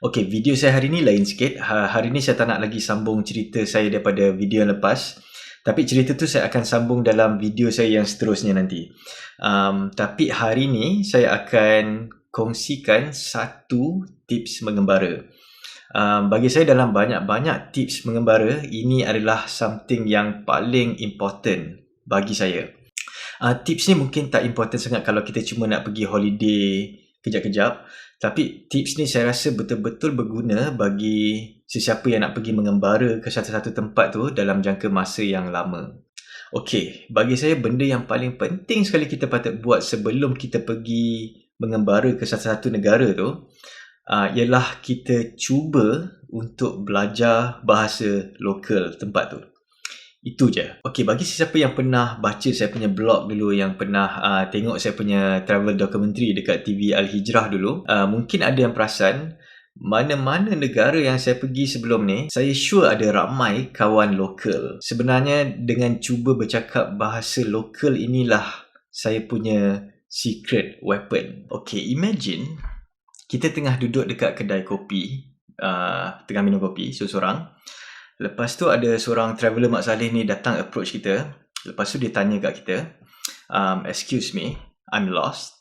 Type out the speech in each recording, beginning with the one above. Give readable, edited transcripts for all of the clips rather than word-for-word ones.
Okey, video saya hari ni lain sikit. Hari ni saya tak nak lagi sambung cerita saya daripada video yang lepas. Tapi cerita tu saya akan sambung dalam video saya yang seterusnya nanti. Tapi hari ni saya akan kongsikan satu tips mengembara. Bagi saya dalam banyak-banyak tips mengembara, ini adalah something yang paling important bagi saya. Tips ni mungkin tak important sangat kalau kita cuma nak pergi holiday kejap-kejap. Tapi tips ni saya rasa betul-betul berguna bagi sesiapa yang nak pergi mengembara ke satu-satu tempat tu dalam jangka masa yang lama. Okey, bagi saya benda yang paling penting sekali kita patut buat sebelum kita pergi mengembara ke satu-satu negara tu ialah kita cuba untuk belajar bahasa lokal tempat tu. Itu je. Okey, bagi sesiapa yang pernah baca saya punya blog dulu, yang pernah tengok saya punya travel documentary dekat TV Al Hijrah dulu, mungkin ada yang perasan mana-mana negara yang saya pergi sebelum ni, saya sure ada ramai kawan lokal. Sebenarnya dengan cuba bercakap bahasa lokal inilah saya punya secret weapon. Okey, imagine kita tengah duduk dekat kedai kopi, tengah minum kopi seorang-seorang. Lepas tu ada seorang traveller Mak Saleh ni datang approach kita. Lepas tu dia tanya kat kita, excuse me, I'm lost.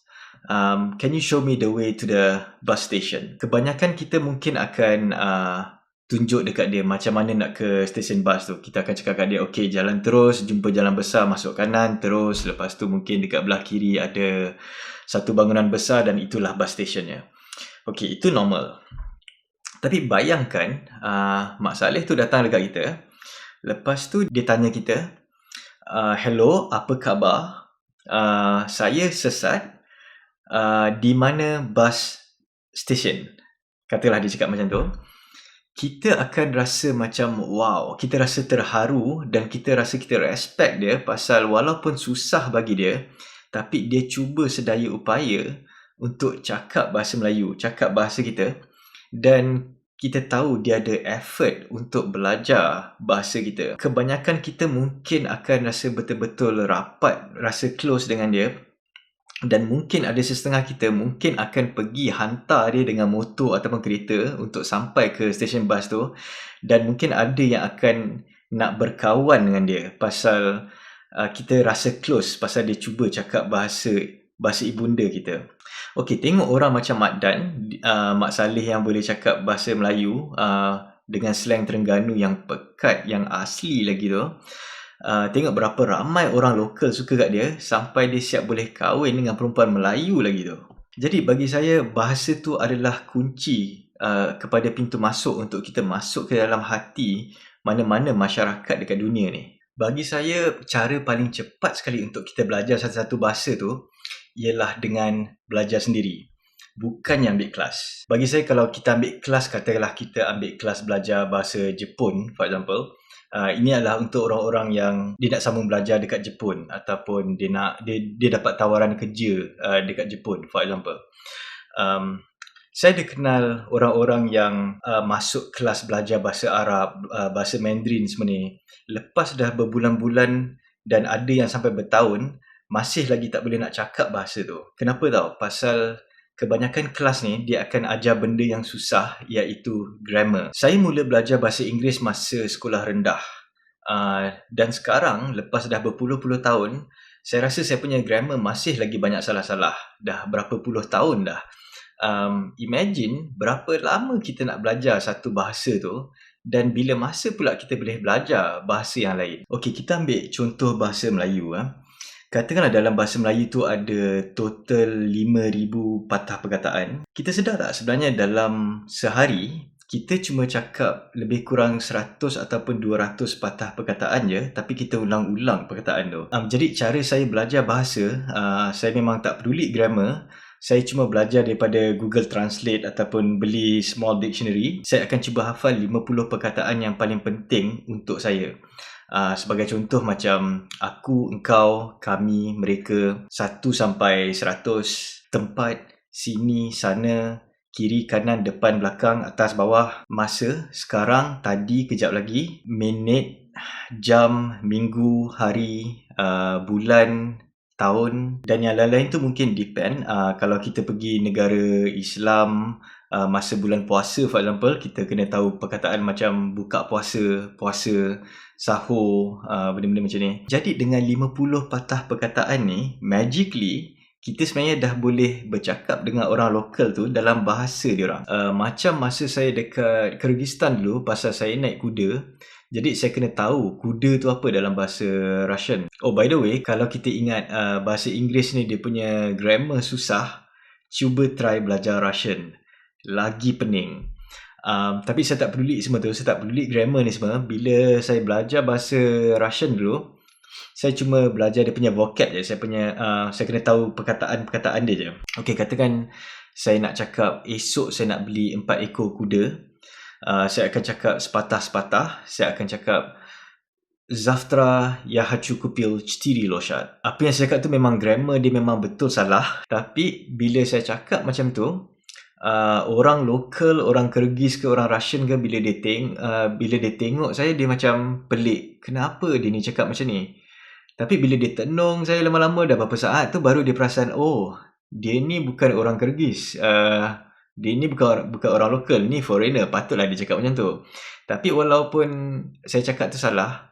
Can you show me the way to the bus station? Kebanyakan kita mungkin akan tunjuk dekat dia macam mana nak ke stesen bus tu. Kita akan cakap kat dia, okay, jalan terus, jumpa jalan besar, masuk kanan terus. Lepas tu mungkin dekat belah kiri ada satu bangunan besar dan itulah bus stationnya. Okay, itu normal. Tapi bayangkan Mak Saleh tu datang dekat kita. Lepas tu dia tanya kita, hello, apa khabar? Saya sesat. Di mana bus station? Katalah dia cakap macam tu. Kita akan rasa macam wow, kita rasa terharu dan kita rasa kita respect dia pasal walaupun susah bagi dia, tapi dia cuba sedaya upaya untuk cakap bahasa Melayu, cakap bahasa kita. Dan kita tahu dia ada effort untuk belajar bahasa kita. Kebanyakan kita mungkin akan rasa betul-betul rapat, rasa close dengan dia. Dan mungkin ada setengah kita mungkin akan pergi hantar dia dengan motor ataupun kereta untuk sampai ke stesen bas tu. Dan mungkin ada yang akan nak berkawan dengan dia pasal kita rasa close pasal dia cuba cakap bahasa ibunda kita. Okey, tengok orang macam Mak Dan, Mak Saleh yang boleh cakap bahasa Melayu dengan slang Terengganu yang pekat, yang asli lagi tu. Tengok berapa ramai orang lokal suka kat dia sampai dia siap boleh kahwin dengan perempuan Melayu lagi tu. Jadi bagi saya bahasa tu adalah kunci kepada pintu masuk untuk kita masuk ke dalam hati mana-mana masyarakat dekat dunia ni. Bagi saya cara paling cepat sekali untuk kita belajar satu-satu bahasa tu ialah dengan belajar sendiri. Bukannya ambil kelas. Bagi saya kalau kita ambil kelas, katakanlah kita ambil kelas belajar bahasa Jepun for example, ini adalah untuk orang-orang yang dia nak sambung belajar dekat Jepun ataupun dia dapat tawaran kerja dekat Jepun for example. Saya ada kenal orang-orang yang masuk kelas belajar bahasa Arab, bahasa Mandarin semua ni. Lepas dah berbulan-bulan dan ada yang sampai bertahun, masih lagi tak boleh nak cakap bahasa tu. Kenapa tau? Pasal kebanyakan kelas ni dia akan ajar benda yang susah, iaitu grammar. Saya mula belajar bahasa Inggeris masa sekolah rendah. Dan sekarang lepas dah berpuluh-puluh tahun, saya rasa saya punya grammar masih lagi banyak salah-salah. Dah berapa puluh tahun dah. Imagine berapa lama kita nak belajar satu bahasa tu dan bila masa pula kita boleh belajar bahasa yang lain. Okey, kita ambil contoh bahasa Melayu. Katakanlah dalam bahasa Melayu tu ada total 5,000 patah perkataan. Kita sedar tak sebenarnya dalam sehari kita cuma cakap lebih kurang 100 ataupun 200 patah perkataan je, tapi kita ulang-ulang perkataan tu. Jadi cara saya belajar bahasa, saya memang tak peduli grammar. Saya cuma belajar daripada Google Translate ataupun beli small dictionary. Saya akan cuba hafal 50 perkataan yang paling penting untuk saya. Sebagai contoh macam aku, engkau, kami, mereka, 1 sampai 100, tempat, sini, sana, kiri, kanan, depan, belakang, atas, bawah, masa, sekarang, tadi, kejap lagi, minit, jam, minggu, hari, bulan, tahun dan yang lain-lain tu mungkin depend. Kalau kita pergi negara Islam masa bulan puasa for example, kita kena tahu perkataan macam buka puasa, puasa, sahur, benda-benda macam ni. Jadi dengan 50 patah perkataan ni, magically kita sebenarnya dah boleh bercakap dengan orang lokal tu dalam bahasa dia orang. Macam masa saya dekat Kyrgyzstan dulu, pasal saya naik kuda, jadi saya kena tahu kuda tu apa dalam bahasa Russian. Oh, by the way, kalau kita ingat bahasa Inggeris ni dia punya grammar susah, cuba try belajar Russian. Lagi pening. Tapi saya tak peduli semua tu, saya tak peduli grammar ni semua. Bila saya belajar bahasa Russian dulu, saya cuma belajar dia punya vocab je. Saya kena tahu perkataan-perkataan dia je. Okay, katakan saya nak cakap esok saya nak beli 4 ekor kuda. Saya akan cakap sepatah-sepatah. Saya akan cakap Завтра я хочу купил 4 лошадь. Apa yang saya cakap tu memang grammar dia memang betul salah. Tapi bila saya cakap macam tu, orang lokal, orang Kyrgyz ke orang Russian ke, bila dia tengok saya, dia macam pelik. Kenapa dia ni cakap macam ni? Tapi bila dia tenung saya lama-lama, dah berapa saat tu baru dia perasan, oh, dia ni bukan orang Kyrgyz. Dia ni bukan orang lokal, ni foreigner. Patutlah dia cakap macam tu. Tapi walaupun saya cakap tu salah,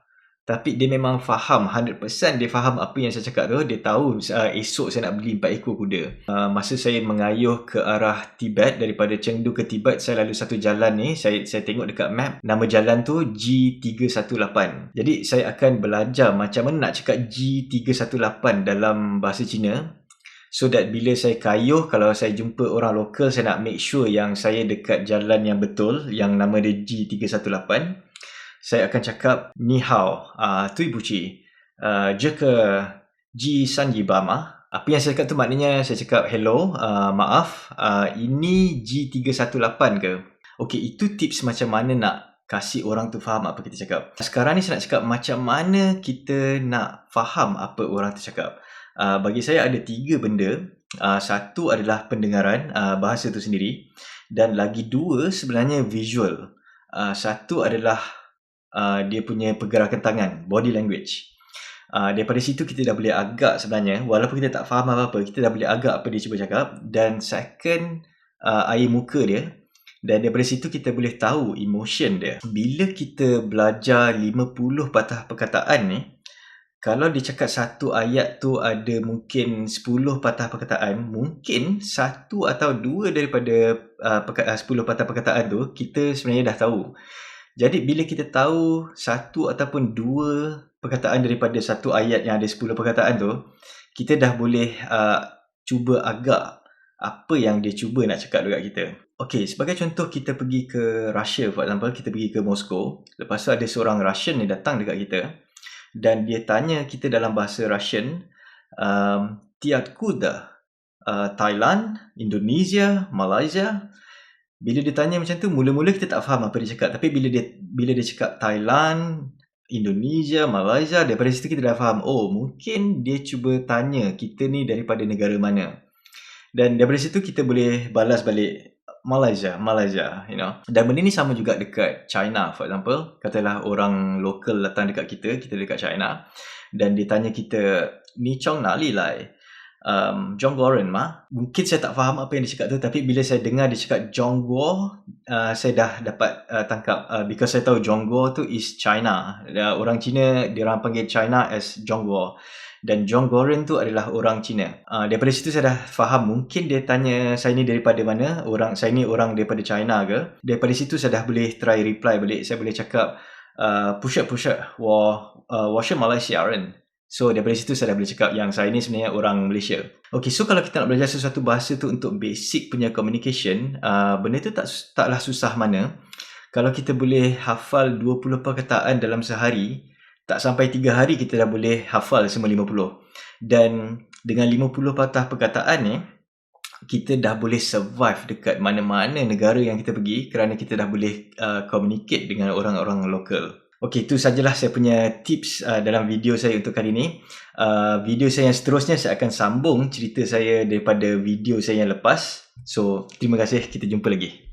tapi dia memang faham, 100% dia faham apa yang saya cakap tu. Dia tahu esok saya nak beli 4 ekor kuda. Masa saya mengayuh ke arah Tibet, daripada Chengdu ke Tibet, saya lalu satu jalan ni. Saya tengok dekat map, nama jalan tu G318. Jadi saya akan belajar macam mana nak cakap G318 dalam bahasa Cina, so that bila saya kayuh, kalau saya jumpa orang lokal, saya nak make sure yang saya dekat jalan yang betul, yang nama dia G318. Saya akan cakap Ni hao, Tui Buci, Jeka Ji Sanji Bama. Apa yang saya cakap tu maknanya saya cakap hello, maaf, ini G318 ke? Okay, itu tips macam mana nak kasih orang tu faham apa kita cakap. Sekarang ni saya nak cakap macam mana kita nak faham apa orang tu cakap. Bagi saya ada 3 benda. Satu adalah pendengaran, bahasa tu sendiri. Dan lagi 2 sebenarnya visual. Satu adalah dia punya pergerakan tangan, body language. Daripada situ kita dah boleh agak sebenarnya, walaupun kita tak faham apa-apa, kita dah boleh agak apa dia cuba cakap. Dan second, air muka dia. Dan daripada situ kita boleh tahu emotion dia. Bila kita belajar 50 patah perkataan ni, kalau dia cakap satu ayat tu ada mungkin 10 patah perkataan, mungkin 1 atau 2 daripada 10 patah perkataan tu kita sebenarnya dah tahu. Jadi bila kita tahu 1 ataupun 2 perkataan daripada satu ayat yang ada 10 perkataan tu, kita dah boleh cuba agak apa yang dia cuba nak cakap dekat kita. Okay, sebagai contoh, kita pergi ke Russia for example, kita pergi ke Moscow. Lepas tu ada seorang Russian ni datang dekat kita dan dia tanya kita dalam bahasa Russian, Ты откуда? Thailand, Indonesia, Malaysia. Bila dia tanya macam tu, mula-mula kita tak faham apa dia cakap. Tapi bila dia cakap Thailand, Indonesia, Malaysia, daripada situ kita dah faham, oh, mungkin dia cuba tanya kita ni daripada negara mana. Dan daripada situ kita boleh balas balik Malaysia, you know. Dan benda ni sama juga dekat China for example. Katalah orang lokal datang dekat kita dekat China, dan dia tanya kita, ni Chong na li lai? Zhongguoren ma. Mungkin saya tak faham apa yang dia cakap tu, tapi bila saya dengar dia cakap Zhongguo, saya dah dapat tangkap, because saya tahu Zhongguo tu is China. Orang Cina dia orang panggil China as Zhongguo, dan Zhongguoren tu adalah orang Cina. Daripada situ saya dah faham, mungkin dia tanya saya ni daripada mana, saya ni orang daripada China ke. Daripada situ saya dah boleh try reply balik. Saya boleh cakap 不是我是马来西亚人. So daripada situ saya dah boleh cakap yang saya ni sebenarnya orang Malaysia. Okay, so kalau kita nak belajar sesuatu bahasa tu untuk basic punya communication, benda tu taklah susah mana. Kalau kita boleh hafal 20 perkataan dalam sehari, tak sampai 3 hari kita dah boleh hafal semua 50. Dan dengan 50 patah perkataan ni, kita dah boleh survive dekat mana-mana negara yang kita pergi, kerana kita dah boleh communicate dengan orang-orang lokal. Okey, itu sajalah saya punya tips dalam video saya untuk kali ini. Video saya yang seterusnya saya akan sambung cerita saya daripada video saya yang lepas. So, terima kasih. Kita jumpa lagi.